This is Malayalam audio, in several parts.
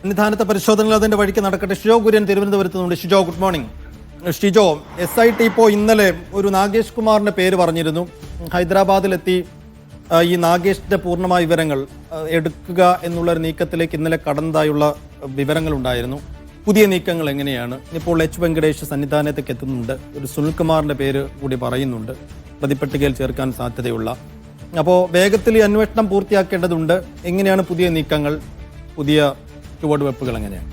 സന്നിധാനത്തെ പരിശോധനകൾ അതിന്റെ വഴിക്ക് നടക്കട്ടെ. ഷിജോ കുര്യൻ തിരുവനന്തപുരത്ത് നിന്നുണ്ട്. Shijo, good morning. Shijo, SIT ഇപ്പോൾ ഇന്നലെ ഒരു നാഗേഷ് കുമാറിന്റെ പേര് പറഞ്ഞിരുന്നു. ഹൈദരാബാദിലെത്തി ഈ നാഗേഷിന്റെ പൂർണ്ണമായ വിവരങ്ങൾ എടുക്കുക എന്നുള്ളൊരു നീക്കത്തിലേക്ക് ഇന്നലെ കടന്നതായുള്ള വിവരങ്ങൾ ഉണ്ടായിരുന്നു. പുതിയ നീക്കങ്ങൾ എങ്ങനെയാണ്? ഇപ്പോൾ വെങ്കടേഷ് സന്നിധാനത്തേക്ക് എത്തുന്നുണ്ട്. ഒരു സുനിൽകുമാറിന്റെ പേര് കൂടി പറയുന്നുണ്ട്, പ്രതിപട്ടികയിൽ ചേർക്കാൻ സാധ്യതയുള്ള. അപ്പോൾ വേഗത്തിൽ ഈ അന്വേഷണം പൂർത്തിയാക്കേണ്ടതുണ്ട്. എങ്ങനെയാണ് പുതിയ നീക്കങ്ങൾ, പുതിയ ചുവടുവെപ്പുകൾ എങ്ങനെയാണ്?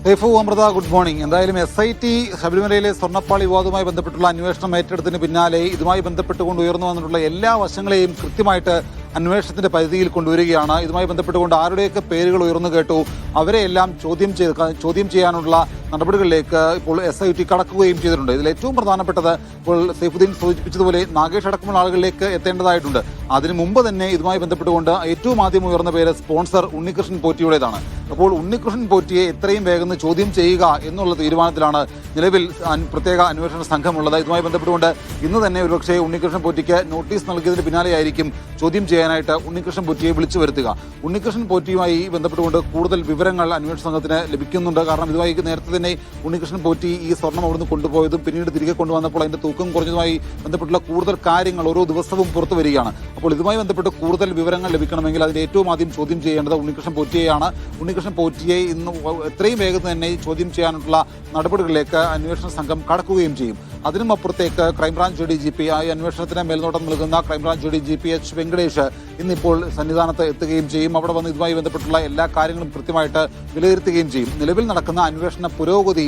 Saifu, Amrita, good morning. എന്തായാലും SIT ശബരിമലയിലെ സ്വർണ്ണപ്പാളി വിവാദവുമായി ബന്ധപ്പെട്ടുള്ള അന്വേഷണം ഏറ്റെടുത്തതിന് പിന്നാലെ ഇതുമായി ബന്ധപ്പെട്ടുകൊണ്ട് ഉയർന്നു വന്നിട്ടുള്ള എല്ലാ വശങ്ങളെയും കൃത്യമായിട്ട് അന്വേഷണത്തിന്റെ പരിധിയിൽ കൊണ്ടുവരികയാണ്. ഇതുമായി ബന്ധപ്പെട്ടുകൊണ്ട് ആരുടെയൊക്കെ പേരുകൾ ഉയർന്നു കേട്ടു, അവരെയെല്ലാം ചോദ്യം ചെയ്യാനുള്ള നടപടികളിലേക്ക് ഇപ്പോൾ SIT കടക്കുകയും ചെയ്തിട്ടുണ്ട്. ഇതിൽ ഏറ്റവും പ്രധാനപ്പെട്ടത് ഇപ്പോൾ സൈഫുദ്ദീൻ സൂചിപ്പിച്ചതുപോലെ നാഗേഷ് അടക്കമുള്ള ആളുകളിലേക്ക് എത്തേണ്ടതായിട്ടുണ്ട്. അതിനു മുമ്പ് തന്നെ ഇതുമായി ബന്ധപ്പെട്ടുകൊണ്ട് ഏറ്റവും ആദ്യം ഉയർന്ന പേര് സ്പോൺസർ ഉണ്ണികൃഷ്ണൻ പോറ്റിയുടേതാണ്. അപ്പോൾ ഉണ്ണികൃഷ്ണൻ പോറ്റിയെ എത്രയും വേഗം ചോദ്യം ചെയ്യുക എന്നുള്ള തീരുമാനത്തിലാണ് നിലവിൽ പ്രത്യേക അന്വേഷണ സംഘമുള്ളത്. ഇതുമായി ബന്ധപ്പെട്ടുകൊണ്ട് ഇന്ന് തന്നെ ഒരുപക്ഷെ ഉണ്ണികൃഷ്ണൻ പോറ്റിക്ക് നോട്ടീസ് നൽകിയതിന് പിന്നാലെയായിരിക്കും ചോദ്യം ചെയ്യാനായിട്ട് ഉണ്ണികൃഷ്ണൻ പോറ്റിയെ വിളിച്ചു വരുത്തുക. ഉണ്ണികൃഷ്ണൻ പോറ്റിയുമായി ബന്ധപ്പെട്ടുകൊണ്ട് കൂടുതൽ വിവരങ്ങൾ അന്വേഷണ സംഘത്തിന് ലഭിക്കുന്നുണ്ട്. കാരണം ഇതുമായി നേരത്തെ തന്നെ ഉണ്ണികൃഷ്ണൻ പോറ്റി ഈ സ്വർണം അവിടുന്ന് കൊണ്ടുപോയതും പിന്നീട് തിരികെ കൊണ്ടുവന്നപ്പോൾ അതിന്റെ തൂക്കം കുറഞ്ഞതുമായി ബന്ധപ്പെട്ടുള്ള കൂടുതൽ കാര്യങ്ങൾ ഓരോ ദിവസവും പുറത്തു വരികയാണ്. അപ്പോൾ ഇതുമായി ബന്ധപ്പെട്ട് കൂടുതൽ വിവരങ്ങൾ ലഭിക്കണമെങ്കിൽ അതിന്റെ ഏറ്റവും ആദ്യം ചോദ്യം ചെയ്യേണ്ടത് ഉണ്ണികൃഷ്ണൻ പോറ്റിയെയാണ്. ഉണ്ണികൃഷ്ണൻ പോറ്റിയെ ഇന്ന് എത്രയും വേഗം തന്നെ ചോദ്യം ചെയ്യാനുള്ള നടപടികളിലേക്ക് അന്വേഷണ സംഘം കടക്കുകയും ചെയ്യും. അതിനും അപ്പുറത്തേക്ക് ക്രൈംബ്രാഞ്ച് DGP ആയി അന്വേഷണത്തിന് മേൽനോട്ടം നൽകുന്ന ക്രൈംബ്രാഞ്ച് DGP വെങ്കടേഷ് ഇന്നിപ്പോൾ സന്നിധാനത്ത് എത്തുകയും ചെയ്യും. അവിടെ വന്ന് ഇതുമായി ബന്ധപ്പെട്ടുള്ള എല്ലാ കാര്യങ്ങളും കൃത്യമായിട്ട് വിലയിരുത്തുകയും ചെയ്യും. നിലവിൽ നടക്കുന്ന അന്വേഷണ പുരോഗതി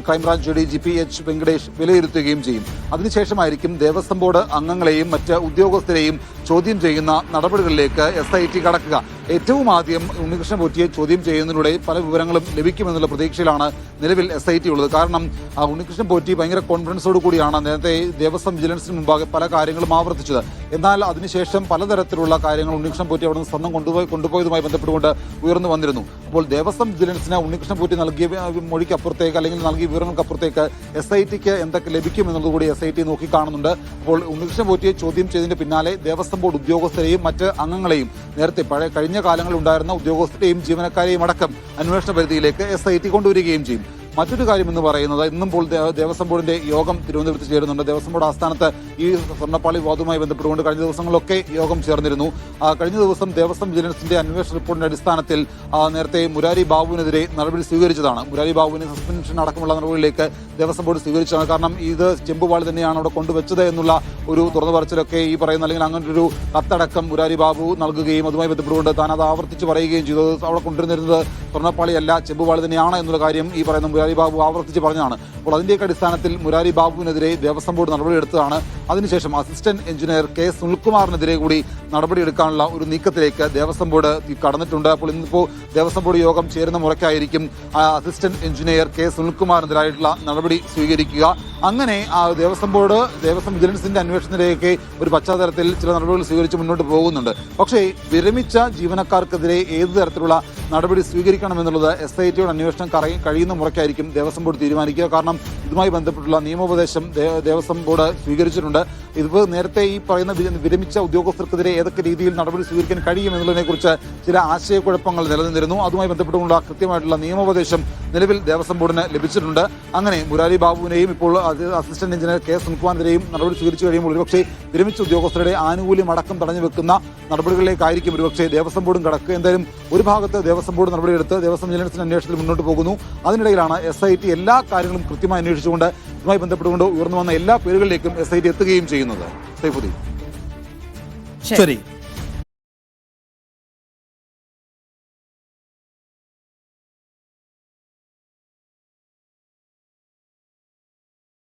ക്രൈംബ്രാഞ്ച് DGP വെങ്കടേഷ് വിലയിരുത്തുകയും ചെയ്യും. അതിനുശേഷമായിരിക്കും ദേവസ്വം ബോർഡ് അംഗങ്ങളെയും മറ്റ് ഉദ്യോഗസ്ഥരെയും ചോദ്യം ചെയ്യുന്ന നടപടികളിലേക്ക് SIT കടക്കുക. ഏറ്റവും ആദ്യം ഉണ്ണികൃഷ്ണൻ പോറ്റിയെ ചോദ്യം ചെയ്യുന്നതിലൂടെ പല വിവരങ്ങളും ലഭിക്കുമെന്നുള്ള പ്രതീക്ഷയിലാണ് നിലവിൽ SIT ഉള്ളത്. കാരണം ഉണ്ണികൃഷ്ണൻ പോറ്റി ഭയങ്കര കോൺഫിഡൻസോട് കൂടിയാണ് നേരത്തെ ദേവസ്വം വിജിലൻസിന് മുമ്പാകെ പല കാര്യങ്ങളും ആവർത്തിച്ചത്. എന്നാൽ അതിനുശേഷം പലതരത്തിലുള്ള കാര്യങ്ങൾ ഉണ്ണികൃഷ്ണൻ പോറ്റി അവിടെ നിന്ന് സ്വർണം കൊണ്ടുപോയതുമായി ബന്ധപ്പെട്ടുകൊണ്ട് ഉയർന്നു വന്നിരുന്നു. അപ്പോൾ ദേവസ്വം വിജിലൻസിന് ഉണ്ണികൃഷ്ണൻ പോറ്റി നൽകിയ മൊഴിക്കപ്പുറത്തേക്ക് അല്ലെങ്കിൽ നൽകിയ വിവരങ്ങൾക്കപ്പുറത്തേക്ക് SITക്ക് എന്തൊക്കെ ലഭിക്കും എന്നുള്ളതുകൂടി SIT നോക്കിക്കാണുന്നുണ്ട്. അപ്പോൾ ഉണ്ണികൃഷ്ണൻ പോറ്റിയെ ചോദ്യം ചെയ്തതിന് പിന്നാലെ ദേവസ്വം ബോർഡ് ഉദ്യോഗസ്ഥരെയും മറ്റ് അംഗങ്ങളെയും നേരത്തെ കഴിഞ്ഞ കാലങ്ങളിൽ ഉണ്ടായിരുന്ന ഉദ്യോഗസ്ഥരെയും ജീവനക്കാരെയും അടക്കം അന്വേഷണ പരിധിയിലേക്ക് SIT കൊണ്ടുവരികയും ചെയ്യും. മറ്റൊരു കാര്യം എന്ന് പറയുന്നത് ഇന്നുമ്പോൾ ദേവസ്വം ബോർഡിന്റെ യോഗം തിരുവനന്തപുരത്ത് ചേരുന്നുണ്ട്. ദേവസ്വം ബോർഡ് ആസ്ഥാനത്ത് ഈ സ്വർണ്ണപ്പാളി വിവാദവുമായി ബന്ധപ്പെട്ടുകൊണ്ട് കഴിഞ്ഞ ദിവസങ്ങളിലൊക്കെ യോഗം ചേർന്നിരുന്നു. കഴിഞ്ഞ ദിവസം ദേവസ്വം വിജിലൻസിന്റെ അന്വേഷണ റിപ്പോർട്ടിന്റെ അടിസ്ഥാനത്തിൽ നേരത്തെ മുരാരി ബാബുവിനെതിരെ നടപടി സ്വീകരിച്ചതാണ്. മുരാരി ബാബുവിനെ സസ്പെൻഷൻ അടക്കമുള്ള നടപടികളിലേക്ക് ദേവസ്വം ബോർഡ് സ്വീകരിച്ചതാണ്. കാരണം ഇത് ചെമ്പുപാളി തന്നെയാണ് അവിടെ കൊണ്ടുവച്ചത് എന്നുള്ള ഒരു തുറന്നു പറച്ചിലൊക്കെ ഈ പറയുന്ന അല്ലെങ്കിൽ അങ്ങനൊരു കത്തടക്കം മുരാരി ബാബു നൽകുകയും അതുമായി ബന്ധപ്പെട്ടുകൊണ്ട് താൻ അത് ആവർത്തിച്ച് പറയുകയും ചെയ്തു. അവിടെ കൊണ്ടുവരുന്നത് സ്വർണ്ണപ്പാളിയല്ല, ചെമ്പുപാളി തന്നെയാണ് എന്നുള്ള കാര്യം ഈ പറയുന്ന മുരാരി ബാബു ആവർത്തിച്ച് പറഞ്ഞതാണ്. അപ്പോൾ അതിന്റെയൊക്കെ അടിസ്ഥാനത്തിൽ മുരാരി ബാബുവിനെതിരെ ദേവസ്വം ബോർഡ് നടപടിയെടുത്തതാണ്. അതിനുശേഷം അസിസ്റ്റന്റ് എഞ്ചിനീയർ K സുനിൽകുമാറിനെതിരെ കൂടി നടപടിയെടുക്കാനുള്ള ഒരു നീക്കത്തിലേക്ക് ദേവസ്വം ബോർഡ് കടന്നിട്ടുണ്ട്. അപ്പോൾ ഇന്നിപ്പോൾ ദേവസ്വം ബോർഡ് യോഗം ചേരുന്ന മുറയ്ക്കായിരിക്കും അസിസ്റ്റന്റ് എഞ്ചിനീയർ K സുനിൽകുമാറിനെതിരായിട്ടുള്ള നടപടി സ്വീകരിക്കുക. അങ്ങനെ ദേവസ്വം ബോർഡ് ദേവസ്വം വിജിലൻസിന്റെ അന്വേഷണത്തിലേക്ക് ഒരു പശ്ചാത്തലത്തിൽ ചില നടപടികൾ സ്വീകരിച്ച് മുന്നോട്ട് പോകുന്നുണ്ട്. പക്ഷേ വിരമിച്ച ജീവനക്കാർക്കെതിരെ ഏത് തരത്തിലുള്ള നടപടി സ്വീകരിക്കണമെന്നുള്ളത് SITയുടെ അന്വേഷണം കഴിയുന്ന മുറയ്ക്കായിരിക്കും ദേവസ്വം ബോർഡ് തീരുമാനിക്കുക. കാരണം ഇതുമായി ബന്ധപ്പെട്ടുള്ള നിയമോപദേശം ദേവസ്വം ബോർഡ് സ്വീകരിച്ചിട്ടുണ്ട്. ഇതിപ്പോൾ നേരത്തെ ഈ പറയുന്ന വിരമിച്ച ഉദ്യോഗസ്ഥർക്കെതിരെ ഏതൊക്കെ രീതിയിൽ നടപടി സ്വീകരിക്കാൻ കഴിയും എന്നുള്ളതിനെക്കുറിച്ച് ചില ആശയക്കുഴപ്പങ്ങൾ നിലനിന്നിരുന്നു. അതുമായി ബന്ധപ്പെട്ടുകൊണ്ടുള്ള കൃത്യമായിട്ടുള്ള നിയമോപദേശം നിലവിൽ ദേവസ്വം ബോർഡിന് ലഭിച്ചിട്ടുണ്ട്. അങ്ങനെ മുരാരി ബാബുവിനെയും ഇപ്പോൾ അസിസ്റ്റന്റ് എഞ്ചിനീയർ K സുനിൽകുമാറിനെതിരെയും നടപടി സ്വീകരിച്ചു കഴിയുമ്പോൾ ഒരുപക്ഷെ വിരമിച്ച ഉദ്യോഗസ്ഥരുടെ ആനുകൂല്യം അടക്കം തടഞ്ഞു വെക്കുന്ന നടപടികളിലേക്കായിരിക്കും ഒരുപക്ഷെ ദേവസ്വം ബോർഡും കടക്കുക. എന്തായാലും ഒരു ഭാഗത്ത് ദേവസ്വം ബോർഡ് നടപടിയെടുത്ത് ദേവസ്വം വിജിലൻസിന്റെ അന്വേഷണത്തിൽ മുന്നോട്ട് പോകുന്നു. അതിനിടയിലാണ് SIT എല്ലാ കാര്യങ്ങളും കൃത്യമായി അന്വേഷിച്ചുകൊണ്ട് ഇതുമായി ബന്ധപ്പെട്ടുകൊണ്ട് ഉയർന്നു വന്ന എല്ലാ പേരുകളിലേക്കും SIT എത്തുകയും ചെയ്യുന്നത്. സൈഫുദ്ദീൻ, ശരി.